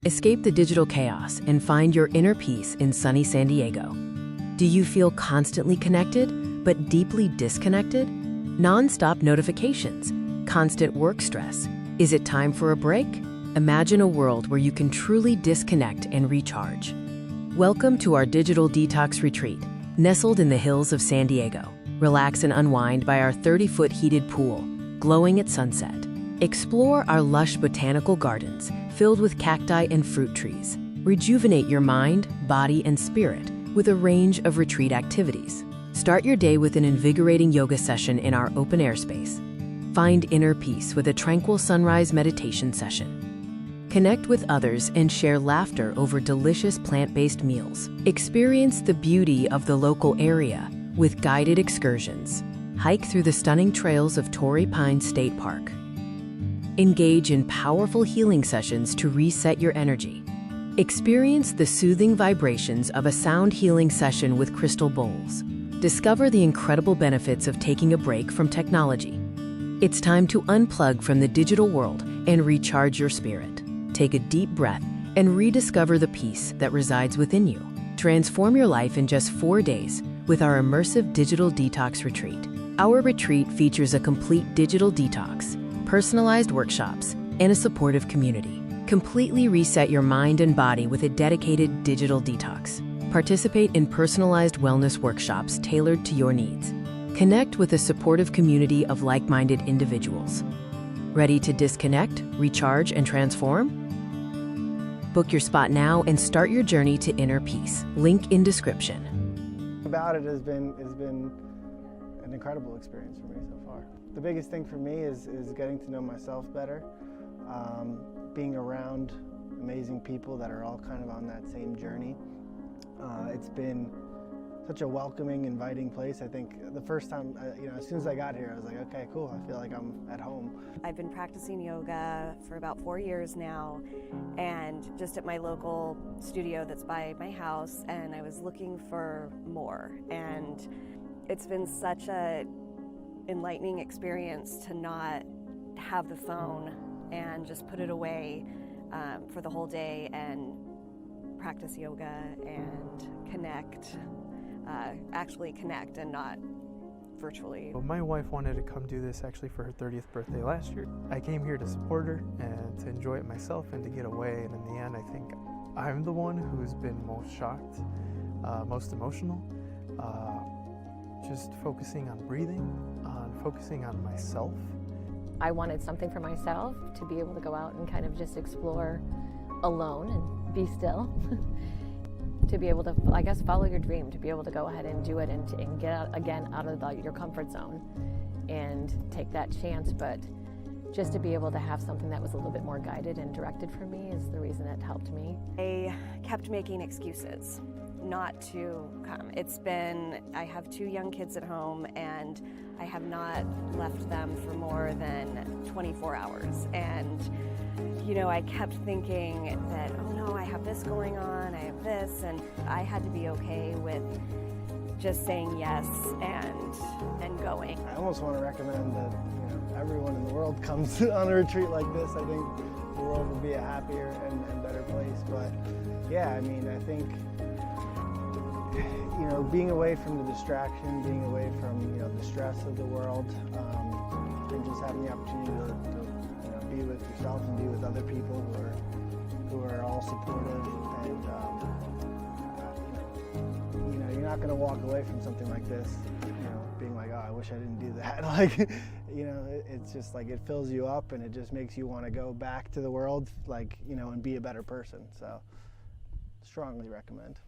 Escape the digital chaos and find your inner peace in sunny San Diego. Do you feel constantly connected, but deeply disconnected? Non-stop notifications, constant work stress. Is it time for a break? Imagine a world where you can truly disconnect and recharge. Welcome to our Digital Detox Retreat, nestled in the hills of San Diego. Relax and unwind by our 30-foot heated pool, glowing at sunset. Explore our lush botanical gardens filled with cacti and fruit trees. Rejuvenate your mind, body, and spirit with a range of retreat activities. Start your day with an invigorating yoga session in our open-air space. Find inner peace with a tranquil sunrise meditation session. Connect with others and share laughter over delicious plant-based meals. Experience the beauty of the local area with guided excursions. Hike through the stunning trails of Torrey Pines State Park. Engage in powerful healing sessions to reset your energy. Experience the soothing vibrations of a sound healing session with crystal bowls. Discover the incredible benefits of taking a break from technology. It's time to unplug from the digital world and recharge your spirit. Take a deep breath and rediscover the peace that resides within you. Transform your life in just 4 days with our immersive Digital Detox Retreat. Our retreat features a complete digital detox, personalized workshops, and a supportive community. Completely reset your mind and body with a dedicated digital detox. Participate in personalized wellness workshops tailored to your needs. Connect with a supportive community of like-minded individuals. Ready to disconnect, recharge, and transform? Book your spot now and start your journey to inner peace. Link in description. About it has been an incredible experience for me so far. The biggest thing for me is getting to know myself better, being around amazing people that are all kind of on that same journey. It's been such a welcoming, inviting place. I think the first time, as soon as I got here, I was like, okay, cool, I feel like I'm at home. I've been practicing yoga for about 4 years now, and just at my local studio that's by my house, and I was looking for more. And it's been such a enlightening experience to not have the phone and just put it away for the whole day and practice yoga and actually connect and not virtually. Well, my wife wanted to come do this actually for her 30th birthday last year. I came here to support her and to enjoy it myself and to get away, and in the end I think I'm the one who's been most shocked, most emotional. Just focusing on breathing, focusing on myself. I wanted something for myself to be able to go out and kind of just explore alone and be still. To be able to, I guess, follow your dream, to be able to go ahead and do it and get out of your comfort zone and take that chance. But just to be able to have something that was a little bit more guided and directed for me is the reason it helped me. I kept making excuses not to come. I have 2 young kids at home, and I have not left them for more than 24 hours. And I kept thinking that, oh no, I have this going on, I have this, and I had to be okay with just saying yes and going. I almost want to recommend that everyone in the world comes on a retreat like this. I think the world would be a happier and better place. But yeah, I think being away from the distraction, being away from the stress of the world, and just having the opportunity to be with yourself and be with other people who are all supportive, and you're not going to walk away from something like this being like, oh, I wish I didn't do that. It's just like it fills you up, and it just makes you want to go back to the world and be a better person. So strongly recommend.